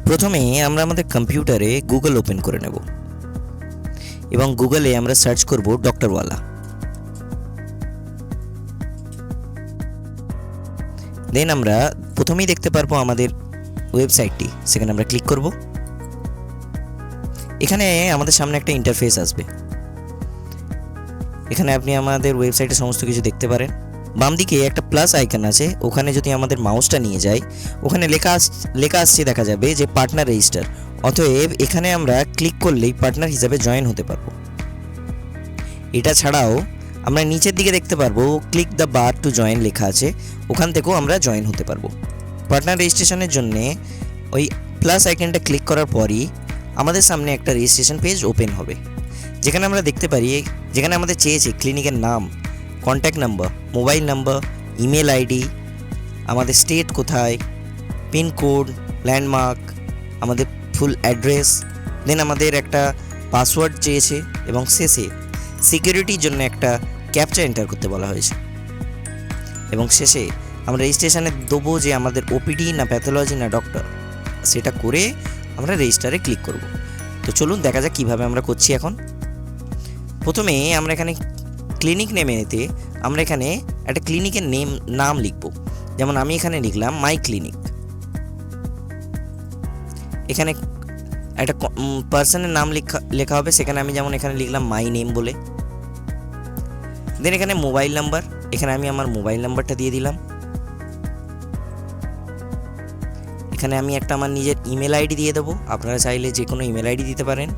প্রথমে আমরা আমাদের কম্পিউটারে গুগল ওপেন করে নেব এবং গুগলে আমরা সার্চ করব ডক্টরওয়ালা। দেন আমরা প্রথমেই দেখতে পারবো আমাদের ওয়েবসাইটটি, সেখানে আমরা ক্লিক করব। এখানে আমাদের সামনে একটা ইন্টারফেস আসবে। এখানে আপনি আমাদের ওয়েবসাইটে সমস্ত কিছু দেখতে পারেন। বাম দিকে একটা প্লাস আইকন আছে, ওখানে যদি আমাদের মাউসটা নিয়ে যাই ওখানে লেখা আসছে দেখা যাবে যে পার্টনার রেজিস্টার। অতএব এখানে আমরা ক্লিক করলেই পার্টনার হিসাবে জয়েন হতে পারবো। এটা ছাড়াও আমরা নিচের দিকে দেখতে পারবো click the bar to join লেখা আছে, ওখান থেকেও আমরা জয়েন হতে পারবো। পার্টনার রেজিস্ট্রেশনের জন্য ওই প্লাস আইকনটা ক্লিক করার পরই আমাদের সামনে একটা রেজিস্ট্রেশন পেজ ওপেন হবে, যেখানে আমরা দেখতে পারি যেখানে আমাদের চেয়েছে ক্লিনিকের নাম, contact number, mobile number, email ID, আমাদের স্টেট কোথায়, পিনকোড, ল্যান্ডমার্ক, আমাদের ফুল অ্যাড্রেস, দেন আমাদের একটা পাসওয়ার্ড চেয়েছে এবং শেষে সিকিউরিটির জন্য একটা ক্যাপচা এন্টার করতে বলা হয়েছে। এবং শেষে আমরা রেজিস্ট্রেশনে দেবো যে আমাদের ওপিডি না প্যাথোলজি না ডক্টর, সেটা করে আমরা রেজিস্টারে ক্লিক করব। তো চলুন দেখা যাক কীভাবে আমরা করছি। এখন প্রথমে আমরা এখানে ক্লিনিক নেমেতে আমরা এখানে একটা ক্লিনিকের নাম লিখব। যেমন আমি এখানে লিখলাম মাই ক্লিনিক। এখানে একটা পার্সনের নাম লেখা হবে, সেখানে আমি যেমন এখানে লিখলাম মাই নেম বলে। দেন এখানে মোবাইল নাম্বার, এখানে আমি আমার মোবাইল নাম্বারটা দিয়ে দিলাম। এখানে আমি একটা আমার নিজের ইমেল আইডি দিয়ে দেবো, আপনারা চাইলে যে কোনো ইমেল আইডি দিতে পারেন।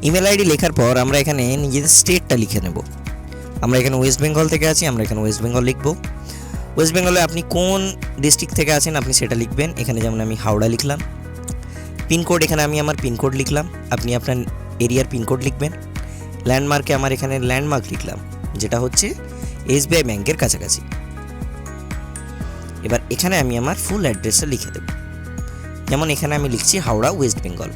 ইমেল আইডি লেখার পর আমরা এখানে নিজেদের স্টেটটা লিখে নেব। আমরা এখানে ওয়েস্ট বেঙ্গল থেকে আছি, আমরা এখানে ওয়েস্ট বেঙ্গল লিখব। ওয়েস্ট বেঙ্গলে আপনি কোন ডিস্ট্রিক্ট থেকে আছেন আপনি সেটা লিখবেন। এখানে যেমন আমি হাওড়া লিখলাম। পিনকোড, এখানে আমি আমার পিনকোড লিখলাম, আপনি আপনার এরিয়ার পিনকোড লিখবেন। ল্যান্ডমার্কে আমার এখানে ল্যান্ডমার্ক লিখলাম, যেটা হচ্ছে এসবিআই ব্যাংকের কাছাকাছি। এবার এখানে আমি আমার ফুল অ্যাড্রেসটা লিখে দেব। যেমন এখানে আমি লিখছি হাওড়া, ওয়েস্ট বেঙ্গল।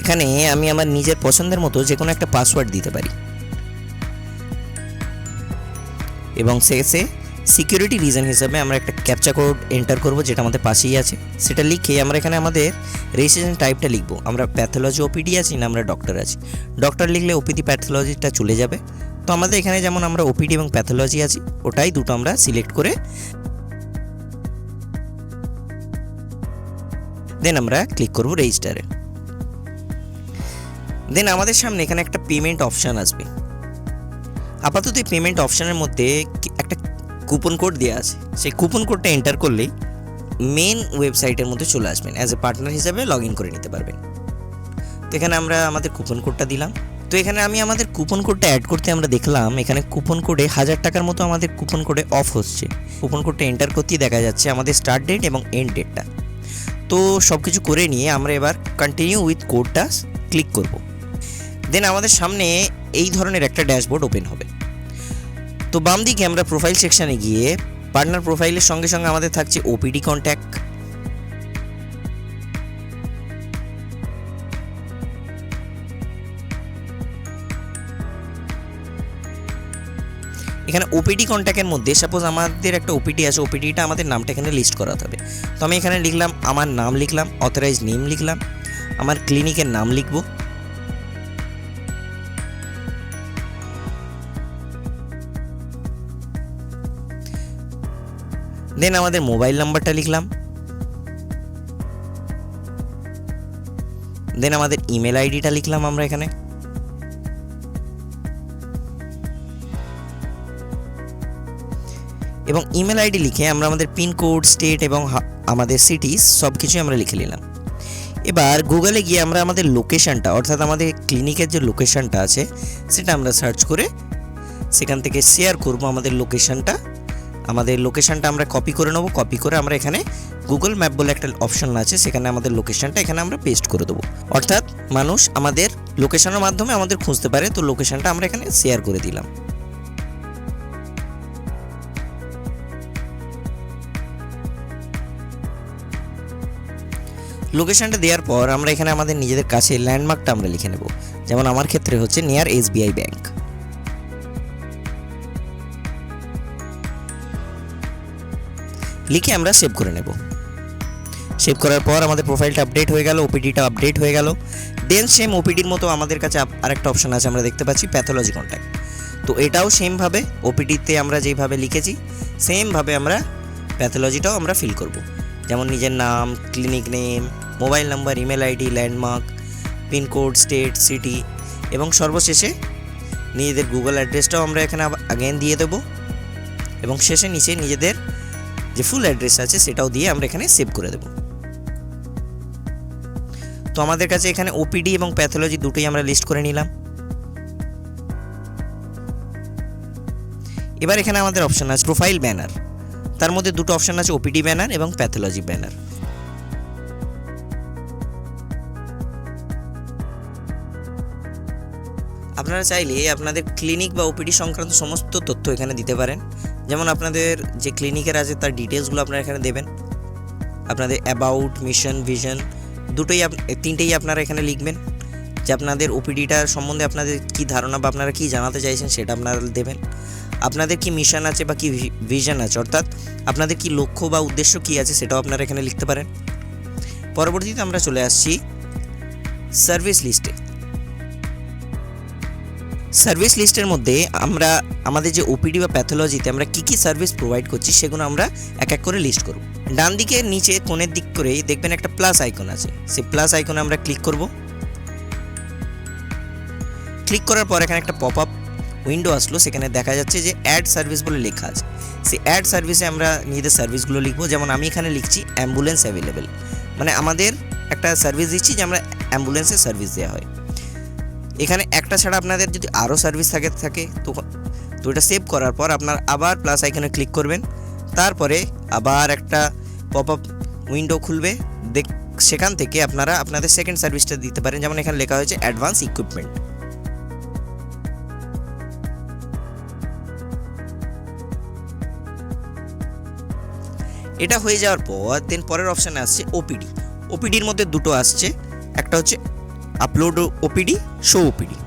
এখানে আমি আমার নিজের পছন্দের মতো যে কোনো একটা পাসওয়ার্ড দিতে পারি এবং শেষে সিকিউরিটি রিজন হিসাবে আমরা একটা ক্যাপচা কোড এন্টার করব, যেটা আমাদের পাশেই আছে। সেটা লিখে আমরা এখানে আমাদের রেজিস্ট্রেশন টাইপটা লিখব। আমরা প্যাথোলজি ওপিডি আছি না আমরা ডক্টর আছি। ডক্টর লিখলে ওপিডি প্যাথোলজিটা চলে যাবে। তো আমাদের এখানে যেমন আমরা ওপিডি এবং প্যাথোলজি আছি, ওটাই দুটো আমরা সিলেক্ট করে দেন আমরা ক্লিক করব রেজিস্টারে। দেন আমাদের সামনে এখানে একটা পেমেন্ট অপশান আসবে। আপাতত এই পেমেন্ট অপশানের মধ্যে একটা কুপন কোড দেওয়া আছে, সেই কুপন কোডটা এন্টার করলেই মেন ওয়েবসাইটের মধ্যে চলে আসবেন, অ্যাজ এ পার্টনার হিসাবে লগ ইন করে নিতে পারবেন। তো এখানে আমরা আমাদের কুপন কোডটা দিলাম। তো এখানে আমি আমাদের কুপন কোডটা অ্যাড করতে আমরা দেখলাম এখানে কুপন কোডে 1000 টাকার মতো আমাদের কুপন কোডে অফ হচ্ছে। কুপন কোডটা এন্টার করতেই দেখা যাচ্ছে আমাদের স্টার্ট ডেট এবং এন্ড ডেটটা। তো সব কিছু করে নিয়ে আমরা এবার কন্টিনিউ উইথ কোডটা ক্লিক করব। দেন আমাদের সামনে এই ধরনের একটা ড্যাশবোর্ড ওপেন হবে। তো বাম দিকে আমরা প্রোফাইল সেকশানে গিয়ে পার্টনার প্রোফাইলের সঙ্গে সঙ্গে আমাদের থাকছে ওপিডি কন্ট্যাক্ট, এখানে ওপিডি কন্ট্যাক্টের মধ্যে সাপোজ আমাদের একটা ওপিডি আছে, ওপিডিটা আমাদের নামটা এখানে লিস্ট করাতে হবে। তো আমি এখানে লিখলাম আমার নাম লিখলাম, অথরাইজ নেম লিখলাম, আমার ক্লিনিকের নাম লিখব। দেন আমাদের মোবাইল নাম্বারটা লিখলাম। দেন আমাদের ইমেল আইডিটা লিখলাম আমরা এখানে। এবং ইমেল আইডি লিখে আমরা আমাদের পিনকোড, স্টেট এবং আমাদের সিটিস সব কিছুই আমরা লিখে নিলাম। এবার গুগলে গিয়ে আমরা আমাদের লোকেশানটা, অর্থাৎ আমাদের ক্লিনিকের যে লোকেশানটা আছে সেটা আমরা সার্চ করে সেখান থেকে শেয়ার করব আমাদের লোকেশানটা। আমাদের লোকেশানটা আমরা কপি করে নেব। কপি করে আমরা এখানে গুগল ম্যাপ বলে একটা অপশন আছে, সেখানে আমাদের লোকেশানটা এখানে আমরা পেস্ট করে দেবো। অর্থাৎ মানুষ আমাদের লোকেশানের মাধ্যমে আমাদের খুঁজতে পারে। তো লোকেশানটা আমরা এখানে শেয়ার করে দিলাম। লোকেশনটা দেওয়ার পর আমরা এখানে আমাদের নিজেদের কাছে ল্যান্ডমার্কটা আমরা লিখে নেব। যেমন আমার ক্ষেত্রে হচ্ছে নিয়ার SBI ব্যাংক। লিখে আমরা সেভ করে নেব। সেভ করার পর আমাদের প্রোফাইলটা আপডেট হয়ে গেল, ওপিডিটা আপডেট হয়ে গেল। দেন সেম ওপিডির মতো আমাদের কাছে আরেকটা অপশন আছে, আমরা দেখতে পাচ্ছি প্যাথোলজি কন্ট্যাক্ট। তো এটাও সেমভাবে ওপিডিতে আমরা যেভাবে লিখেছি সেমভাবে আমরা প্যাথোলজিটাও আমরা ফিল করব। যেমন নিজের নাম, clinic name, mobile number, email ID, landmark, pincode, state, city এবং সর্বশেষে নিজেদের গুগল অ্যাড্রেসটাও আমরা এখানে আগেন দিয়ে দেবো এবং শেষে নিচে নিজেদের যে ফুল অ্যাড্রেস আছে সেটাও দিয়ে আমরা এখানে সেভ করে দেব। তো আমাদের কাছে এখানে ওপিডি এবং প্যাথোলজি দুটোই আমরা লিস্ট করে নিলাম। এবার এখানে আমাদের অপশন আছে প্রোফাইল ব্যানার। তার মধ্যে দুটো অপশন আছে, ওপিডি ব্যানার এবং প্যাথোলজি ব্যানার। আপনারা চাইলে আপনাদের ক্লিনিক বা ওপিডি সংক্রান্ত সমস্ত তথ্য এখানে দিতে পারেন। যেমন আপনাদের যে ক্লিনিকের আছে তার ডিটেলসগুলো আপনারা এখানে দেবেন। আপনাদের অ্যাবাউট, মিশন, ভিশন তিনটেই আপনারা এখানে লিখবেন। যে আপনাদের ওপিডিটার সম্বন্ধে আপনাদের কী ধারণা বা আপনারা কী জানাতে চাইছেন সেটা আপনারা দেবেন। আপনাদের কি মিশন আছে বা কি ভিশন আছে, অর্থাৎ আপনাদের কি লক্ষ্য বা উদ্দেশ্য কী আছে সেটাও আপনারা এখানে লিখতে পারেন। পরবর্তীতে আমরা চলে আসছি সার্ভিস লিস্টে। সার্ভিস লিস্টের মধ্যে আমরা আমাদের যে ওপিডি বা প্যাথোলজিতে আমরা কী সার্ভিস প্রোভাইড করছি সেগুলো আমরা এক এক করে লিস্ট করব। ডান দিকে নিচে কোণের দিক করেই দেখবেন একটা প্লাস আইকন আছে, সেই প্লাস আইকনে আমরা ক্লিক করব। ক্লিক করার পর এখানে একটা পপ আপ উইন্ডো আসলো, সেখানে দেখা যাচ্ছে যে অ্যাড সার্ভিস বলে লেখা আছে। সেই অ্যাড সার্ভিসে আমরা নিজেদের সার্ভিসগুলো লিখবো। যেমন আমি এখানে লিখছি অ্যাম্বুলেন্স অ্যাভেলেবেল, মানে আমাদের একটা সার্ভিস দিচ্ছি যে আমরা অ্যাম্বুলেন্সের সার্ভিস দেওয়া হয়। এখানে একটা ছাড়া আপনাদের যদি আরও সার্ভিস থাকে তো এটা সেভ করার পর আপনার আবার প্লাস আইকনে ক্লিক করবেন। তারপরে আবার একটা পপ আপ উইন্ডো খুলবে, সেখান থেকে আপনারা আপনাদের সেকেন্ড সার্ভিসটা দিতে পারেন। যেমন এখানে লেখা হয়েছে অ্যাডভান্স ইকুইপমেন্ট। এটা হয়ে যাওয়ার পর দেন পরের অপশানে আসছে ওপিডি। ওপিডির মধ্যে দুটো আসছে, একটা হচ্ছে upload OPD, show OPD.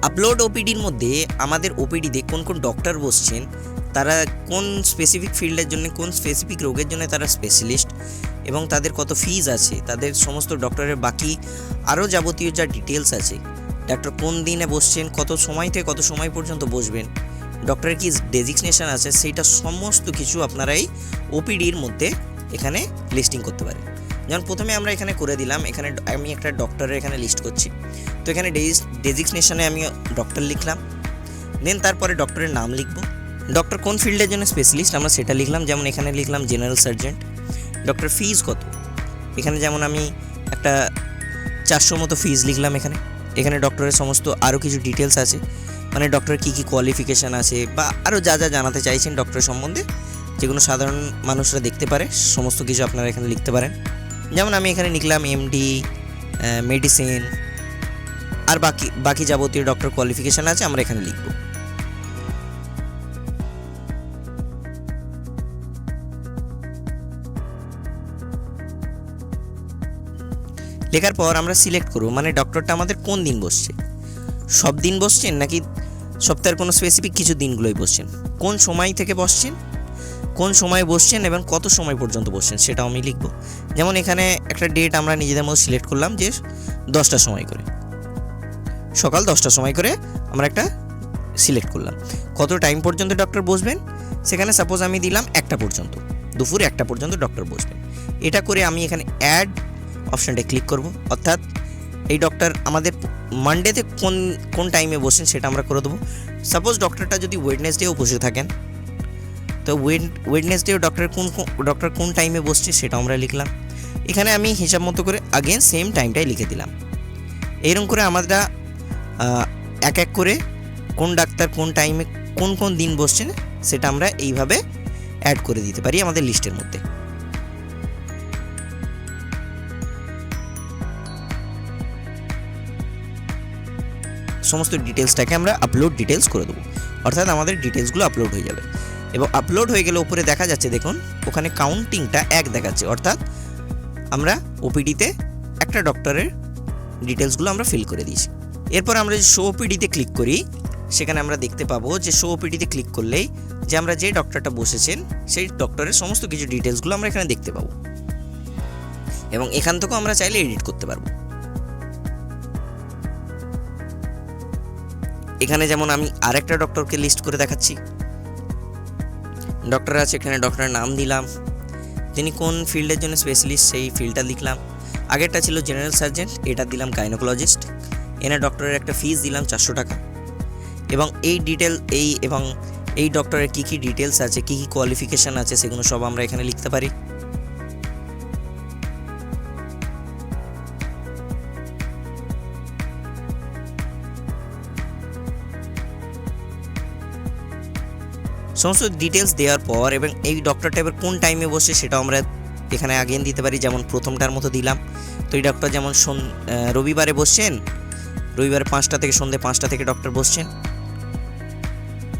Upload ওপিডির মধ্যে আমাদের ওপিডিতে কোন কোন ডক্টর বসছেন, তারা কোন স্পেসিফিক ফিল্ডের জন্য, কোন স্পেসিফিক রোগের জন্য তারা স্পেশালিস্ট এবং তাদের কত ফিজ আছে, তাদের সমস্ত ডক্টরের বাকি আরও যাবতীয় যা ডিটেলস আছে, ডক্টর কোন দিনে বসছেন, কত সময় থেকে কত সময় পর্যন্ত বসবেন, ডক্টরের কি ডেজিগনেশন আছে, সেইটা সমস্ত কিছু আপনারা এই ওপিডির মধ্যে এখানে লিস্টিং করতে পারেন। যেমন প্রথমে আমরা এখানে করে দিলাম, এখানে আমি একটা ডক্টরের এখানে লিস্ট করছি। তো এখানে ডেজিগনেশনে আমি ডক্টর লিখলাম, দেন তারপরে ডক্টরের নাম লিখব, ডক্টর কোন ফিল্ডের জন্য স্পেশালিস্ট আমরা সেটা লিখলাম। যেমন এখানে লিখলাম জেনারেল সার্জেন্ট। ডক্টর ফিজ কত, এখানে যেমন আমি একটা 400 মতো ফিজ লিখলাম। এখানে ডক্টরের সমস্ত আরও কিছু ডিটেলস আছে, মানে ডক্টরের কী কী কোয়ালিফিকেশান আছে বা আরও যা যা জানাতে চাইছেন ডক্টরের সম্বন্ধে, যেগুলো সাধারণ মানুষরা দেখতে পারে, সমস্ত কিছু আপনারা এখানে লিখতে পারেন। যেমন আমি এখানে লিখলাম এমডি, মেডিসিন, আর বাকি যাবতীয় ডক্টর কোয়ালিফিকেশান আছে আমরা এখানে লিখব। লেখার পর আমরা সিলেক্ট করব, মানে ডক্টরটা আমাদের কোন দিন বসছে, সব দিন বসছেন নাকি সপ্তাহের কোনো স্পেসিফিক কিছু দিনগুলোই বসছেন, কোন সময় থেকে বসছেন, কোন সময় বসছেন এবং কত সময় পর্যন্ত বসছেন সেটাও আমি লিখব। যেমন এখানে একটা ডেট আমরা নিজেদের মধ্যে সিলেক্ট করলাম যে 10টার সময় করে, সকাল 10টার সময় করে আমরা একটা সিলেক্ট করলাম। কত টাইম পর্যন্ত ডক্টর বসবেন, সেখানে সাপোজ আমি দিলাম 1টা পর্যন্ত, দুপুর 1টা পর্যন্ত ডক্টর বসবেন। এটা করে আমি এখানে অ্যাড অপশানটা ক্লিক করব, অর্থাৎ এই ডক্টর আমাদের মানডেতে কোন টাইমে বসেন সেটা আমরা করে দেবো। সাপোজ ডক্টরটা যদি ওয়েডনেসডেও বসে থাকেন, তো ওয়েডনেসডেও ডক্টর কোন টাইমে বসছে সেটা আমরা লিখলাম। এখানে আমি হিসাব মতো করে আগেন সেম টাইমটাই লিখে দিলাম। এইরকম করে আমরা এক এক করে কোন ডাক্তার কোন টাইমে কোন দিন বসছেন সেটা আমরা এইভাবে অ্যাড করে দিতে পারি আমাদের লিস্টের মধ্যে। সমস্ত ডিটেলসটাকে আমরা আপলোড ডিটেলস করে দেবো, অর্থাৎ আমাদের ডিটেলসগুলো আপলোড হয়ে যাবে। এবং আপলোড হয়ে গেলে উপরে দেখা যাচ্ছে দেখুন ওখানে কাউন্টিংটা 1 দেখাচ্ছে, অর্থাৎ আমরা ওপিডিতে একটা ডক্টরের ডিটেলসগুলো আমরা ফিল করে দিয়েছি। এরপর আমরা যে শো ওপিডিতে ক্লিক করি, সেখানে আমরা দেখতে পাবো যে শো ওপিডিতে ক্লিক করলেই যে আমরা যে ডক্টরটা বসেছেন সেই ডক্টরের সমস্ত কিছু ডিটেলসগুলো আমরা এখানে দেখতে পাবো এবং এখান থেকেও আমরা চাইলে এডিট করতে পারবো। এখানে যেমন আমি আরেকটা ডক্টরকে লিস্ট করে দেখাচ্ছি। ডক্টর আছে, এখানে ডক্টরের নাম দিলাম, তিনি কোন ফিল্ডের জন্য স্পেশালিস্ট সেই ফিল্ডটা লিখলাম। আগেরটা ছিল জেনারেল সার্জন, এটা দিলাম গাইনোকোলজিস্ট। এনে ডক্টরের একটা ফিস দিলাম 400 টাকা এবং এই ডক্টরের কী কী ডিটেলস আছে, কী কী কোয়ালিফিকেশান আছে সেগুলো সব আমরা এখানে লিখতে পারি। সমস্ত ডিটেলস দেওয়ার পর এবং এই ডক্টরটা এবার কোন টাইমে বসে সেটাও আমরা এখানে আগেন দিতে পারি। যেমন প্রথমটার মতো দিলাম, তো এই ডক্টর যেমন রবিবারে বসছেন, রবিবারে 5টা থেকে সন্ধ্যে 5টা থেকে ডক্টর বসছেন,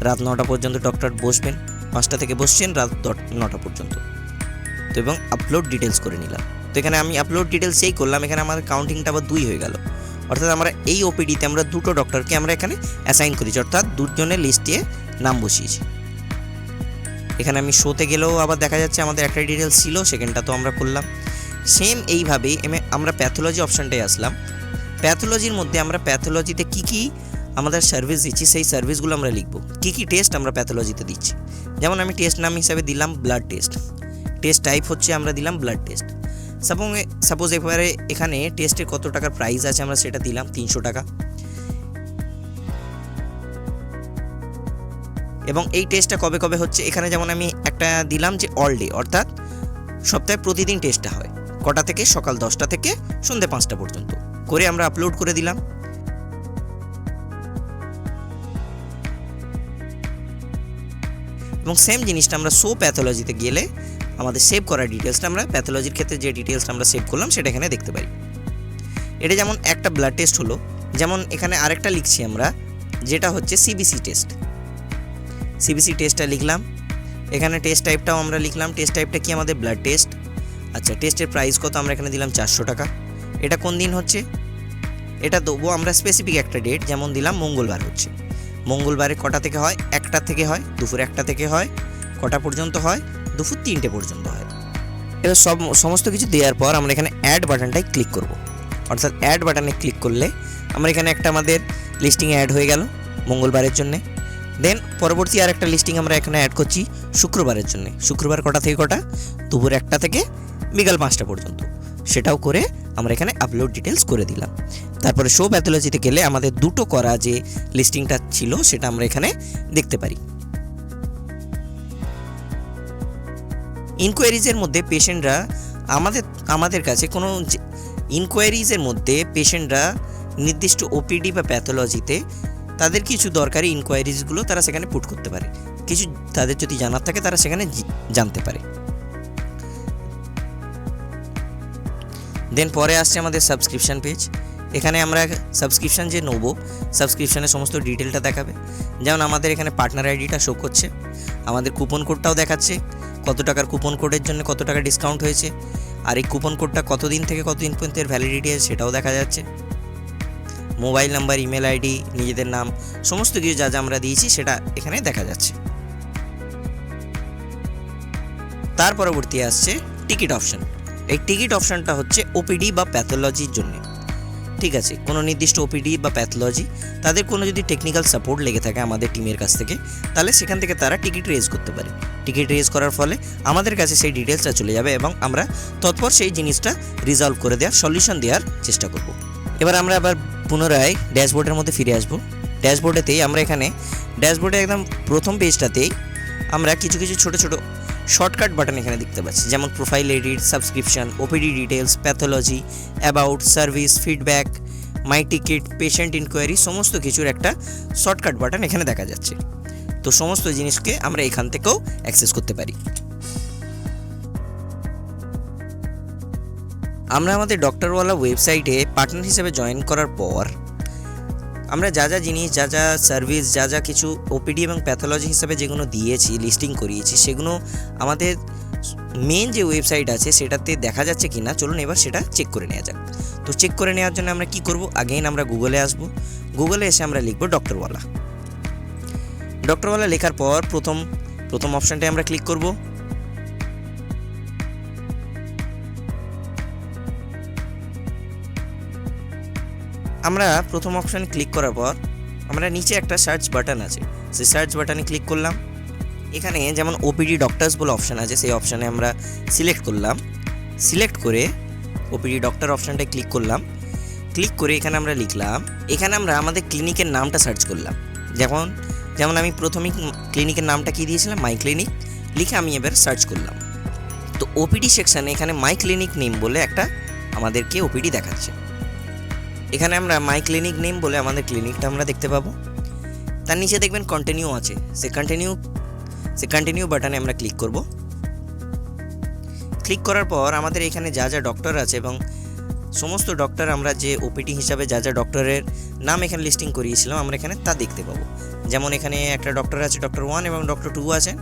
রাত 9টা পর্যন্ত ডক্টর বসবেন, 5টা থেকে বসছেন রাত 9টা পর্যন্ত। তো এবং আপলোড ডিটেলস করে নিলাম। তো এখানে আমি আপলোড ডিটেলস এই করলাম, এখানে আমাদের কাউন্টিংটা আবার 2 হয়ে গেল। অর্থাৎ আমরা এই ওপিডিতে আমরা 2টো ডক্টরকে আমরা এখানে অ্যাসাইন করেছি, অর্থাৎ 2 জনের লিস্টে নাম বসিয়েছি। এখানে আমি শোতে গেলেও আবার দেখা যাচ্ছে আমাদের একটা ডিটেলস ছিল, সেকেন্ডটা তো আমরা করলাম। সেম এইভাবেই আমরা প্যাথোলজি অপশানটায় আসলাম। প্যাথোলজির মধ্যে আমরা প্যাথোলজিতে কী কী আমাদের সার্ভিস দিচ্ছি সেই সার্ভিসগুলো আমরা লিখব, কী কী টেস্ট আমরা প্যাথোলজিতে দিচ্ছি। যেমন আমি টেস্ট নাম হিসাবে দিলাম ব্লাড টেস্ট, টেস্ট টাইপ হচ্ছে আমরা দিলাম ব্লাড টেস্ট। সাপোজ এবারে এখানে টেস্টের কত টাকার প্রাইস আছে আমরা সেটা দিলাম 300 টাকা। এবং এই টেস্টটা কবে কবে হচ্ছে, এখানে যেমন আমি একটা দিলাম যে অল ডে, অর্থাৎ সপ্তাহে প্রতিদিন টেস্টটা হয়, কটা থেকে, সকাল 10টা থেকে সন্ধ্যে 5টা পর্যন্ত করে আমরা আপলোড করে দিলাম। এবং সেম জিনিসটা আমরা শো প্যাথোলজিতে গেলে আমাদের সেভ করা ডিটেলসটা আমরা প্যাথোলজির ক্ষেত্রে যে ডিটেলসটা আমরা সেভ করলাম সেটা এখানে দেখতে পারি। এটা যেমন একটা ব্লাড টেস্ট হলো, যেমন এখানে আরেকটা লিখছি আমরা যেটা হচ্ছে সিবিসি টেস্ট। সিবিসি টেস্টটা লিখলাম, এখানে টেস্ট টাইপটাও আমরা লিখলাম, টেস্ট টাইপটা কি আমাদের ব্লাড টেস্ট। আচ্ছা, টেস্টের প্রাইস কত আমরা এখানে দিলাম 400 টাকা। এটা কোন দিন হচ্ছে এটা দেবো আমরা স্পেসিফিক একটা ডেট, যেমন দিলাম মঙ্গলবার হচ্ছে। মঙ্গলবারে কটা থেকে হয়, 1টা থেকে হয়, দুপুর 1টা থেকে হয়, কটা পর্যন্ত হয়, দুপুর 3টে পর্যন্ত হয়। এবার সমস্ত কিছু দেওয়ার পর আমরা এখানে অ্যাড বাটনটায় ক্লিক করব। অর্থাৎ অ্যাড বাটনে ক্লিক করলে আমরা এখানে একটা আমাদের লিস্টিং অ্যাড হয়ে গেল মঙ্গলবারের জন্যে। দেন পরবর্তী আর একটা লিস্টিং আমরা এখানে অ্যাড করছি শুক্রবারের জন্য। শুক্রবার কটা থেকে কটা, দুপুর 1টা থেকে বিকাল 5টা পর্যন্ত, সেটাও করে আমরা এখানে আপলোড ডিটেলস করে দিলাম। তারপরে শো প্যাথোলজিতে গেলে আমাদের 2টো করা যে লিস্টিংটা ছিল সেটা আমরা এখানে দেখতে পারি। ইনকোয়ারিজের মধ্যে পেশেন্টরা আমাদের কাছে কোনো ইনকোয়ারিজের মধ্যে পেশেন্টরা নির্দিষ্ট ওপিডি বা প্যাথোলজিতে তাদের কিছু দরকারি ইনকোয়ারিজগুলো তারা সেখানে পুট করতে পারে, কিছু তাদের যদি জানার থাকে তারা সেখানে জানতে পারে। দেন পরে আসছে আমাদের সাবস্ক্রিপশান পেজ। এখানে আমরা সাবস্ক্রিপশান যে নেবো, সাবস্ক্রিপশানের সমস্ত ডিটেলটা দেখাবে। যেমন আমাদের এখানে পার্টনার আইডিটা শো করছে, আমাদের কুপন কোডটাও দেখাচ্ছে, কত টাকার কুপন কোডের জন্য কত টাকা ডিসকাউন্ট হয়েছে, আর এই কুপন কোডটা কতদিন থেকে কতদিন পর্যন্ত এর ভ্যালিডিটি আছে সেটাও দেখা যাচ্ছে। মোবাইল নাম্বার, ইমেল আইডি, নিজেদের নাম, সমস্ত কিছু যা যা আমরা দিয়েছি সেটা এখানে দেখা যাচ্ছে। তার পরবর্তী আসছে টিকিট অপশান। এই টিকিট অপশানটা হচ্ছে ওপিডি বা প্যাথোলজির জন্য। ঠিক আছে, কোনো নির্দিষ্ট ওপিডি বা প্যাথোলজি তাদের কোনো যদি টেকনিক্যাল সাপোর্ট লেগে থাকে আমাদের টিমের কাছ থেকে, তাহলে সেখান থেকে তারা টিকিট রেজ করতে পারে। টিকিট রেজ করার ফলে আমাদের কাছে সেই ডিটেলসটা চলে যাবে এবং আমরা তৎপর সেই জিনিসটা রিজলভ করে দেওয়ার, সলিউশন দেওয়ার চেষ্টা করব। এবার আমরা আবার পুনরায় ড্যাশবোর্ডের মধ্যে ফিরে আসব। ড্যাশবোর্ডেতেই আমরা এখানে ড্যাশবোর্ডে একদম প্রথম পেজটাতেই আমরা কিছু কিছু ছোটো ছোটো শর্টকাট বাটন এখানে দেখতে পাচ্ছি, যেমন profile edit, subscription, OPD details, pathology, about, service, feedback, my ticket, patient enquiry, সমস্ত কিছুর একটা শর্টকাট বাটন এখানে দেখা যাচ্ছে। তো সমস্ত জিনিসকে আমরা এখান থেকেও অ্যাক্সেস করতে পারি। আমরা আমাদের ডক্টরওয়ালা ওয়েবসাইটে পার্টনার হিসেবে জয়েন করার পর আমরা যা যা জিনিস, যা যা সার্ভিস, যা যা কিছু ওপিডি এবং প্যাথোলজি হিসাবে যেগুলো দিয়েছি, লিস্টিং করিয়েছি, সেগুলো আমাদের মেন যে ওয়েবসাইট আছে সেটাতে দেখা যাচ্ছে কি না, চলুন এবার সেটা চেক করে নেওয়া যাক। তো চেক করে নেওয়ার জন্য আমরা কি করব, আগেইন আমরা গুগলে আসব। গুগলে এসে আমরা লিখব ডক্টরওয়ালা। ডক্টরওয়ালা লেখার পর প্রথম অপশানটায় আমরা ক্লিক করব। আমরা প্রথম অপশানে ক্লিক করার পর আমরা নিচে একটা সার্চ বাটন আছে, সেই সার্চ বাটনে ক্লিক করলাম। এখানে যেমন ওপিডি ডক্টরস বলে অপশান আছে, সেই অপশানে আমরা সিলেক্ট করলাম। সিলেক্ট করে ওপিডি ডক্টর অপশানটায় ক্লিক করলাম। ক্লিক করে এখানে আমরা লিখলাম, এখানে আমরা আমাদের ক্লিনিকের নামটা সার্চ করলাম। যেমন আমি প্রথমেই ক্লিনিকের নামটা কি দিয়েছিলাম, মাই ক্লিনিক লিখে আমি এবার সার্চ করলাম। তো ওপিডি সেকশানে এখানে মাই ক্লিনিক নেম বলে একটা আমাদেরকে ওপিডি দেখাচ্ছে। এখানে আমরা মাই ক্লিনিক নেম বলে আমাদের ক্লিনিকটা আমরা দেখতে পাবো। তার নিচে দেখবেন কন্টিনিউ আছে, সে কন্টিনিউ বাটনে আমরা ক্লিক করব। ক্লিক করার পর আমাদের এখানে যা যা ডক্টর আছে এবং সমস্ত ডক্টর আমরা যে ওপিডি হিসাবে যা যা ডক্টরের নাম এখানে লিস্টিং করিয়েছিলাম আমরা এখানে তা দেখতে পাবো। যেমন এখানে একটা ডক্টর আছে, ডক্টর 1 এবং ডক্টর 2 আছেন,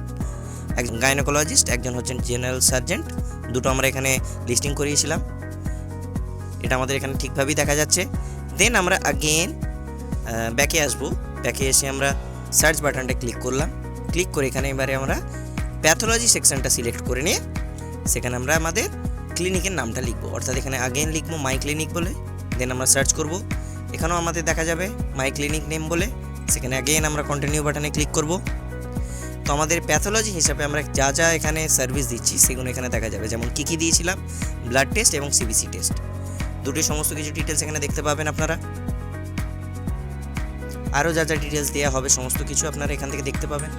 একজন গাইনোকোলজিস্ট, একজন হচ্ছেন জেনারেল সার্জেন্ট, দুটো আমরা এখানে লিস্টিং করিয়েছিলাম। এটা আমাদের এখানে ঠিকভাবেই দেখা যাচ্ছে। দেন আমরা আগেন ব্যাকে আসবো। ব্যাকে এসে আমরা সার্চ বাটনটা ক্লিক করলাম। ক্লিক করে এখানে এবারে আমরা প্যাথোলজি সেকশনটা সিলেক্ট করে নিয়ে সেখানে আমরা আমাদের ক্লিনিকের নামটা লিখবো, অর্থাৎ এখানে আগেন লিখবো মাই ক্লিনিক বলে। দেন আমরা সার্চ করব, এখানেও আমাদের দেখা যাবে মাই ক্লিনিক নেম বলে। সেখানে আগেন আমরা কন্টিনিউ বাটনে ক্লিক করব। তো আমাদের প্যাথোলজি হিসাবে আমরা যা যা এখানে সার্ভিস দিচ্ছি সেগুলো এখানে দেখা যাবে। যেমন কী দিয়েছিলাম, ব্লাড টেস্ট এবং সিবিসি টেস্ট, দুটি সমস্ত কিছু ডিটেলস এখানে দেখতে পাবেন আপনারা। আরও যা যা ডিটেলস দেওয়া হবে সমস্ত কিছু আপনারা এখান থেকে দেখতে পাবেন।